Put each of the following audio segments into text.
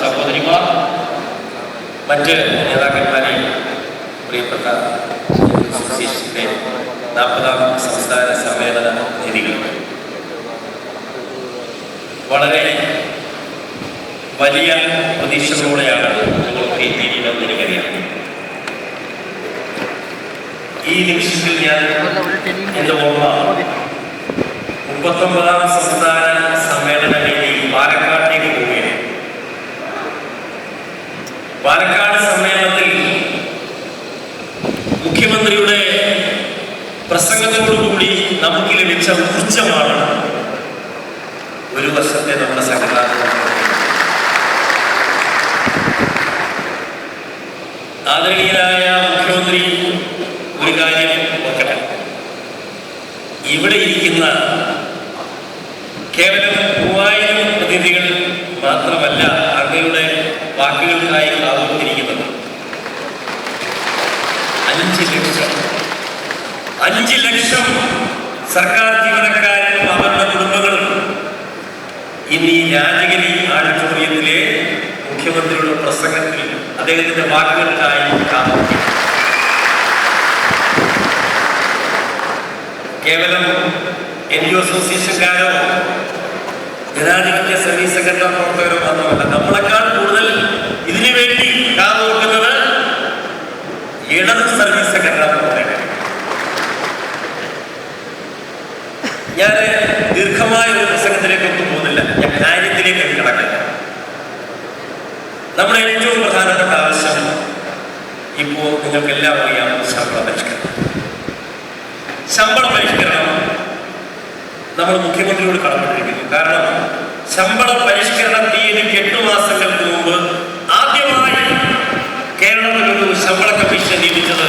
സഹോദരിമാർ, മറ്റ് നേതാക്കന്മാരെ, പ്രിയപ്പെട്ട അസോസിയേഷന്റെ 40ാം സംസ്ഥാന സമ്മേളന വേദികൾ, വളരെ വലിയ പ്രതീക്ഷകളോടെയാണ് നിങ്ങൾക്ക് എത്തിയിരിക്കുന്നത് എനിക്കറിയാം. ഈ നിമിഷത്തിൽ ഞാൻ എൻ്റെ ഓർമ്മ 39ാം സംസ്ഥാന സമ്മേളന വേദി പാലക്കാട്ടേക്ക് പോവുകയാണ്. പാലക്കാട് സമ്മേളനത്തിൽ മുഖ്യമന്ത്രിയുടെ പ്രസംഗത്തോടുകൂടി നമുക്ക് ലഭിച്ച ഊർജമാണ് ഒരു വർഷത്തെ നമ്മുടെ സംഘടന. ആദരണീയനായ മുഖ്യമന്ത്രി ഒരു കാര്യം നോക്കട്ടെ, ഇവിടെ ഇരിക്കുന്ന കേവലം 3000 പ്രതിനിധികൾ മാത്രമല്ല അങ്ങയുടെ വാക്കുകൾക്കായി കാത്തിരിക്കുന്നത്. 5 ലക്ഷം സർക്കാർ ജീവനക്കാരും അവരുടെ കുടുംബങ്ങളും ഇന്ന് ഈ രാജഗിരി ഓഡിറ്റോറിയത്തിലെ മുഖ്യമന്ത്രിയുടെ പ്രസംഗത്തിൽ അദ്ദേഹത്തിന്റെ വാക്കുകൾക്കായി കാത്തിരിക്കും. കേവലം NGO അസോസിയേഷൻകാരോ ജനാധിപത്യ സർവീസ് സംഘടനാ പ്രവർത്തകരോ മാത്രമല്ല, നമ്മളെക്കാൾ കൂടുതൽ ഇതിനു വേണ്ടി കാതോർക്കുന്നത് ഇടത് സർവീസ് സംഘടനാ പ്രവർത്തകർ. ഞാൻ ദീർഘമായ ഒരു പ്രസംഗത്തിലേക്കൊന്നും പോകുന്നില്ല, ഞാൻ കാര്യത്തിലേക്ക് കിടക്കില്ല. നമ്മുടെ ഏറ്റവും പ്രധാനപ്പെട്ട ആവശ്യം ഇപ്പോൾ നിങ്ങൾക്കെല്ലാം അറിയാം, ശമ്പള പരിഷ്കരണം. ശമ്പള പരിഷ്കരണം നമ്മൾ മുഖ്യമന്ത്രിയോട് കടപ്പെട്ടിരിക്കുന്നു. കാരണം ശമ്പള പരിഷ്കരണ തീയതിക്ക് 8 മാസങ്ങൾക്ക് മുമ്പ് ആദ്യമായി കേരളത്തിലൊരു ശമ്പള കമ്മീഷൻ നിയമിച്ചത്.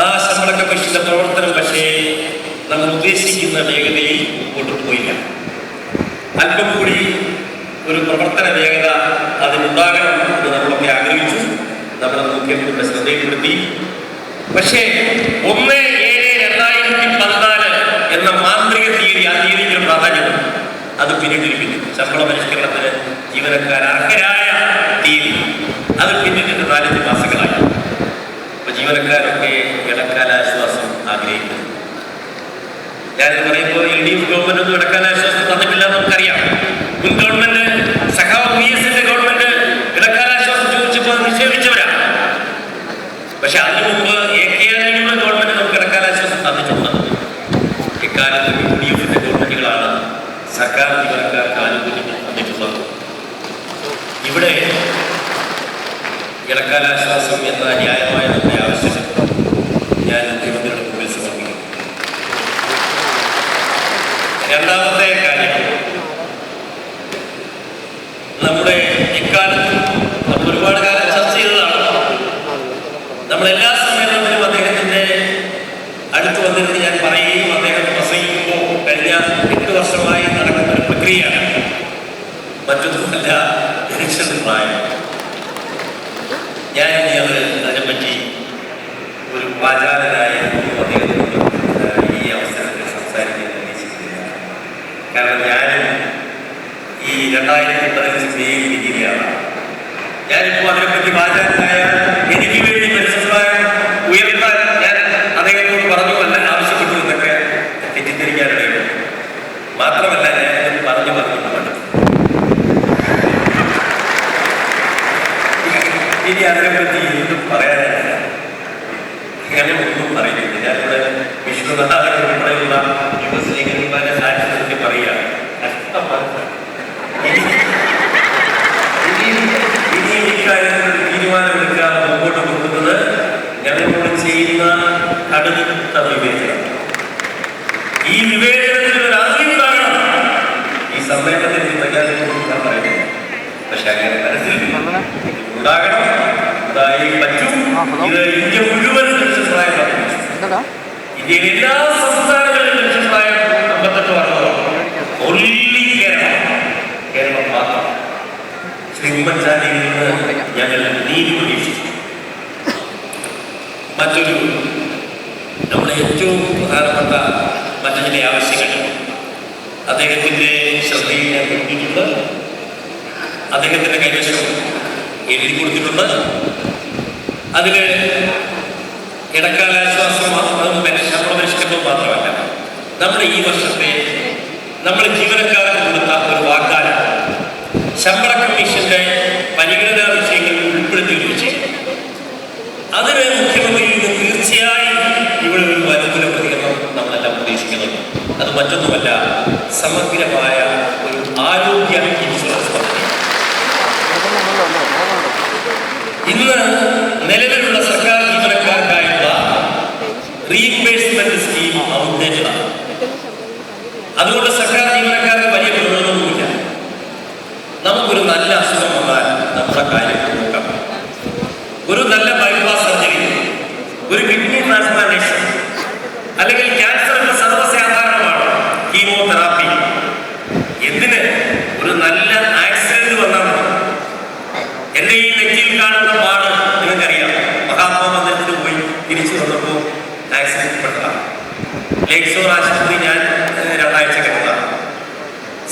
ആ ശമ്പള കമ്മീഷന്റെ പ്രവർത്തനം പക്ഷേ നമ്മൾ ഉദ്ദേശിക്കുന്ന വേഗതയിൽ മുമ്പോട്ട് പോയില്ല. അല്പം കൂടി ഒരു പ്രവർത്തന വേഗത അതിനുണ്ടാകണം എന്ന് നമ്മളൊക്കെ ആഗ്രഹിച്ചു. നമ്മൾ മുഖ്യമന്ത്രിയുടെ ശ്രദ്ധയിൽപ്പെടുത്തി. പക്ഷേ 1/7/2014 എന്ന മാന്ത്രിക തീയതി, ആ തീയതിക്ക് പ്രാധാന്യം അത് പിന്നിട്ടിരിക്കുന്നു. ശമ്പള പരിഷ്കരണത്തിന് ജീവനക്കാർ അർഹരായ തീയതി അത് പിന്നിട്ടിട്ട് 4 മാസങ്ങളായി. അപ്പൊ ജീവനക്കാരൊക്കെ ഇടക്കാലാശ്വാസം ആഗ്രഹിക്കുന്നു. ഞാനിത് പറയുമ്പോൾ LDF ഗവൺമെന്റ് ഒന്നും ഇടക്കാലാശ്വാസം തന്നിട്ടില്ല എന്ന് നമുക്കറിയാം. മുൻ ഗവൺമെന്റ് സഖാവ് PS-ന്റെ ഗവൺമെന്റ് ഇടക്കാലാശ്വാസം ചോദിച്ചപ്പോൾ നിക്ഷേപിച്ചവരാ. പക്ഷെ അതിനു മുമ്പ് AKNയുടെ ഗവൺമെന്റ് നമുക്ക് ഇടക്കാലാശ്വാസം തന്നിട്ടുണ്ട്. ഇക്കാലത്ത് UDF-ന്റെ ഗവൺമെന്റുകളാണ് സർക്കാർ ജീവനക്കാർക്ക് ആനുകൂല്യം തന്നിട്ടുള്ളത്. ഇവിടെ ഇടക്കാലാശ്വാസം എന്ന ന്യായമായ നമ്മുടെ ആവശ്യം ഞാൻ മുഖ്യമന്ത്രിയുടെ മുമ്പിൽ സമർപ്പിക്കുന്നു. രണ്ടാമത്തെ കാര്യം, നമ്മുടെ ഇക്കാലത്ത് നമ്മൾ ഒരുപാട് കാലം ചർച്ച ചെയ്തതാണ്. നമ്മളെല്ലാ സമ്മേളനത്തിലും അദ്ദേഹത്തിന്റെ അടുത്ത് വന്നിരുന്ന് ഞാൻ പറയുകയും അദ്ദേഹം പ്രസംഗിക്കുമ്പോൾ കഴിഞ്ഞ 8 വർഷമായി നടക്കുന്ന ഒരു പ്രക്രിയയാണ്. മറ്റൊന്നുമല്ല, ഇലക്ഷൻ പ്രായം. ഞാൻ ഇനി അതിനെപ്പറ്റി ഒരു വാചാലനായ അദ്ദേഹത്തിനോട് ഈ അവസരത്തിൽ സംസാരിക്കാൻ ഉദ്ദേശിക്കുന്നില്ല. കാരണം ഞാനും ഈ 2015 മെയ് വിധിയാണ്. ഞാനിപ്പോൾ അതിനെപ്പറ്റി വാചാലനായ എനിക്ക് വേണ്ടി പരിസംസ്കാരം ഉയർത്താൻ ഞാൻ അദ്ദേഹത്തോട് പറഞ്ഞുവല്ല ആവശ്യപ്പെട്ടു എന്നൊക്കെ തെറ്റിദ്ധരിക്കാനിടയുണ്ട്. മാത്രമല്ല, ഞാൻ പറഞ്ഞു ഇനി അതിനെപ്പറ്റി എന്തും പറയാനില്ല. ഇങ്ങനെ ഒന്നും പറയുന്നില്ല. ഞാനിവിടെ വിഷ്ണുനാഥൻ ഉൾപ്പെടെയുള്ള യുവസ്നേഹിതന്മാരെ സാക്ഷി നിർത്തി പറയുകയാണ്. ഇനി ഇക്കാര്യത്തിൽ തീരുമാനമെടുക്കാതെ മുമ്പോട്ട് പോകുന്നത് ഞങ്ങളോട് ചെയ്യുന്ന കടുത്ത വിവേചനം. ഈ വിവേചനത്തിന് ഒരു ആദ്യം കാരണം ഈ സമ്മേളനത്തിൽ പ്രഖ്യാപിക്കാൻ പറയുന്നത്. പക്ഷെ അങ്ങനെ മനസ്സിൽ ഉണ്ടാകണം, ഉണ്ടായി പറ്റും. ഇത് ഇന്ത്യ മുഴുവൻ ലക്ഷ്യപ്രായം വർദ്ധിപ്പിച്ചു. ഇന്ത്യയിലെ എല്ലാ സംസ്ഥാനങ്ങളിലും ലക്ഷ്യപ്രായം 58 വർദ്ധമാണ്. കേരളം മാത്രം. ശ്രീ ഉമ്മൻചാണ്ടിയിൽ നിന്ന് ഞങ്ങൾ നീതി പ്രതീക്ഷിച്ചു. മറ്റൊരു നമ്മുടെ ഏറ്റവും പ്രധാനപ്പെട്ട മറ്റു ചില ആവശ്യങ്ങൾ അദ്ദേഹത്തിൻ്റെ ശ്രദ്ധയിൽ ഞാൻ രേഖപ്പെടുത്തിയിട്ടുണ്ട്. അദ്ദേഹത്തിന്റെ കൈവശം എഴുതി കൊടുത്തിട്ടുണ്ട്. അതിൽ ഇടക്കാല ആശ്വാസം ശമ്പള പരിഷ്കരണം മാത്രമല്ല, നമ്മുടെ ഈ വർഷത്തെ നമ്മൾ ജീവനക്കാർക്ക് കൊടുത്ത ഒരു വാഗ്ദാനം ശമ്പള കമ്മീഷന്റെ പരിഗണനാ വിഷയങ്ങളിൽ ഉൾപ്പെടുത്തി വെച്ച് അതിന് മുഖ്യമന്ത്രിയിൽ നിന്ന് തീർച്ചയായും ഇവിടെ ഒരു അനുകൂല പ്രതികരണം നമ്മളെല്ലാം പ്രതീക്ഷിക്കുന്നത്. അത് മറ്റൊന്നുമല്ല, സമഗ്രമായ ഒരു ആരോഗ്യ ഇൻഷുറൻസ് പദ്ധതി. ഇന്ന് നിലവിലുള്ള സർക്കാർ ജീവനക്കാർക്കായുള്ള റീഇംബേഴ്സ്മെന്റ് സ്കീം ഔട്ട്ഡേറ്റഡാണ്. അതുകൊണ്ട് സർക്കാർ ജീവനക്കാർക്ക് വലിയ പ്രയോജനമൊന്നുമില്ല. നമുക്കൊരു നല്ല അസുഖം വന്നാൽ നമ്മുടെ കാര്യം നോക്കാം. ഒരു നല്ല ബൈപ്പാസ് സർജറി, ഒരു കിഡ്നി ട്രാൻസ്പ്ലാന്റേഷൻ, അല്ലെങ്കിൽ ക്യാൻസറിന്റെ സർവ്വസാധാരണമാണ് കീമോതെറാപ്പി. എന്തിന്? ഒരു നല്ല ആക്സിഡന്റ് വന്നാൽ എന്റെ ഈ നെറ്റിയിൽ കാണുന്ന പാട് നിങ്ങൾക്കറിയാം. മഹാത്മാ മന്ദിരത്തിൽ പോയി തിരിച്ചു വന്നപ്പോൾ ആക്സിഡന്റ് പെട്ടതാണ്. ലേക്ക് ഷോർ ആശുപത്രി ഞാൻ 2 ആഴ്ച കിടന്നതാണ്.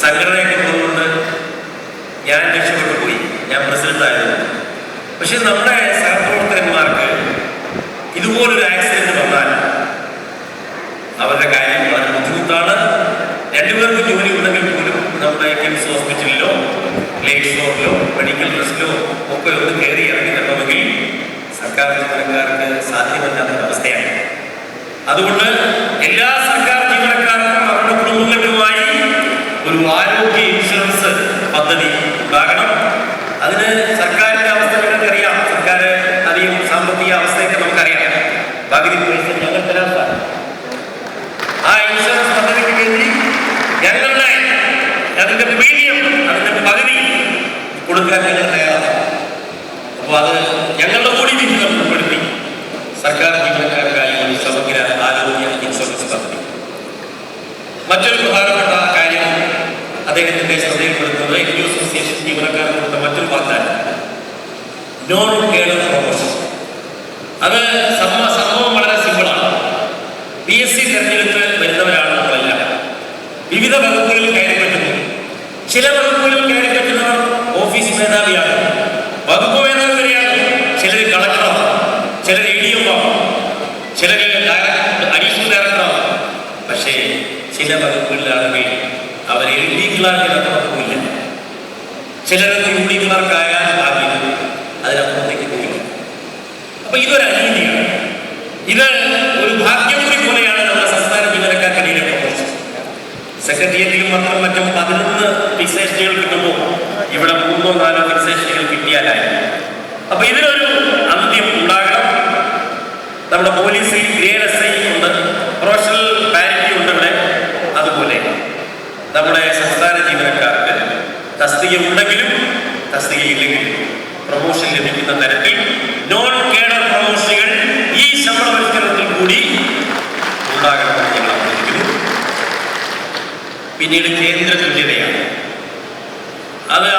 സംഘടനയൊക്കെ ഉള്ളതുകൊണ്ട് ഞാൻ രക്ഷപ്പെട്ടു പോയി. ഞാൻ പ്രസിഡന്റ് ആയിരുന്നു. പക്ഷെ നമ്മുടെ സഹപ്രവർത്തകന്മാർക്ക് ഇതുപോലൊരു ആക്സിഡന്റ് വന്നാൽ അവരുടെ കാര്യം വളരെ ബുദ്ധിമുട്ടാണ്. 2 പേർക്ക് ജോലി ഉണ്ടെങ്കിൽ പോലും നമ്മുടെ കിംസ് ഹോസ്പിറ്റലിലോ ലേക്ക് ഷോറിലോ മെഡിക്കൽ ട്രസ്റ്റിലോ ഒക്കെ ഒന്ന് കയറി ഇറങ്ങി കിട്ടണമെങ്കിൽ സർക്കാർ ജീവനക്കാർക്ക് സാധ്യമല്ലാത്ത അവസ്ഥയാണ്. അതുകൊണ്ട് എല്ലാ സർക്കാർ ജീവനക്കാർക്കും അവരുടെ കുടുംബങ്ങളുമായി ഒരു ആരോഗ്യ ഇൻഷുറൻസ് പദ്ധതി ഉണ്ടാകണം. അതിന് സർക്കാരിന്റെ അവസ്ഥ നിങ്ങൾക്കറിയാം. സർക്കാർ അധികം സാമ്പത്തിക അവസ്ഥയൊക്കെ നമുക്കറിയാം. പകുതി പൈസ ഞങ്ങൾ തരാൻ സാധിക്കും. ആ ഇൻഷുറൻസ് പദ്ധതിക്ക് വേണ്ടി ഞങ്ങളുടെ അതിന്റെ പ്രീമിയം അതിന്റെ പകുതി കൊടുക്കാൻ ഞങ്ങൾ തയ്യാറാണ്. അപ്പോൾ അത് ഞങ്ങളുടെ കൂടി വിഹിതം ഉൾപ്പെടുത്തി സർക്കാർ ജീവനക്കാർക്കായി ഒരു സമഗ്ര ആരോഗ്യ ഇൻഷുറൻസ് പദ്ധതി. മറ്റൊരു പ്രധാനപ്പെട്ട കാര്യം അദ്ദേഹത്തിന്റെ ശ്രദ്ധയിൽപ്പെടുത്തുന്നത് എൻജിഒ അസോസിയേഷൻ ജീവനക്കാർക്ക് കൊടുത്ത മറ്റൊരു വാഗ്ദാനം നോൺ കേഡർ പ്രൊമോഷൻ. അത് സംഭവം വളരെ സിമ്പിളാണ്. PSC തെരഞ്ഞെടുത്ത് വരുന്നവരാണ് നമ്മളെല്ലാം. വിവിധ വകുപ്പുകളിൽ കയറി പറ്റുന്നു. ചില വകുപ്പുകളിൽ കയറി പറ്റുന്നവർ ഓഫീസ് മേധാവിയാണ്, വകുപ്പ് മേധാവി വരെയാണ്. ചിലർ കളക്ടറാണ്, ചിലർ ADM ആവും, ചിലർ അഡീഷണൽ ഡയറക്ടറാണ്. പക്ഷേ ചില വകുപ്പുകളിലാണെങ്കിൽ അവർ LD ക്ലാർക്കിനകത്ത് വകുപ്പില്ല. ചിലർക്ക് UD ക്ലാർക്കായാൽ ഭാഗ്യം, അതിനപ്പുറത്തേക്ക് പോയില്ല. അപ്പൊ ഇതൊരു അനീതിയാണ്. ഇത് ഒരു ഭാഗ്യക്കുറി പോലെയാണ് നമ്മുടെ സംസ്ഥാന ജീവനക്കാർക്കിടയിലെ പ്രവർത്തിച്ചത്. സെക്രട്ടേറിയറ്റിലും മാത്രം മറ്റും 11 ഫിക്സേഷനുകൾ കിട്ടുമ്പോൾ ഇവിടെ 3 or 4 ഫിക്സേഷനുകൾ കിട്ടിയാലായി. അപ്പൊ ഇതിനൊരു അന്ത്യം ഉണ്ടാകണം. നമ്മുടെ പോലീസിൽ ഗ്രേഡ് SI ഉണ്ട്, പ്രൊഫഷണൽ പാരിറ്റി ഉണ്ട് ഇവിടെ. അതുപോലെ നമ്മുടെ സംസ്ഥാന ജീവനക്കാർക്ക് തസ്തിക ഉണ്ടെങ്കിലും തസ്തിക ഇല്ലെങ്കിലും പ്രൊമോഷൻ ലഭിക്കുന്ന തരത്തിൽ നോൺ കേഡർ പ്രൊമോഷനുകൾ ഈ ശമ്പള പരിഷ്കരണത്തിൽ കൂടി ഉണ്ടാകണമെന്ന് ഞങ്ങൾ അഭ്യർത്ഥിക്കുന്നു. പിന്നീട് കേന്ദ്ര തുല്യതയാണ്. അത്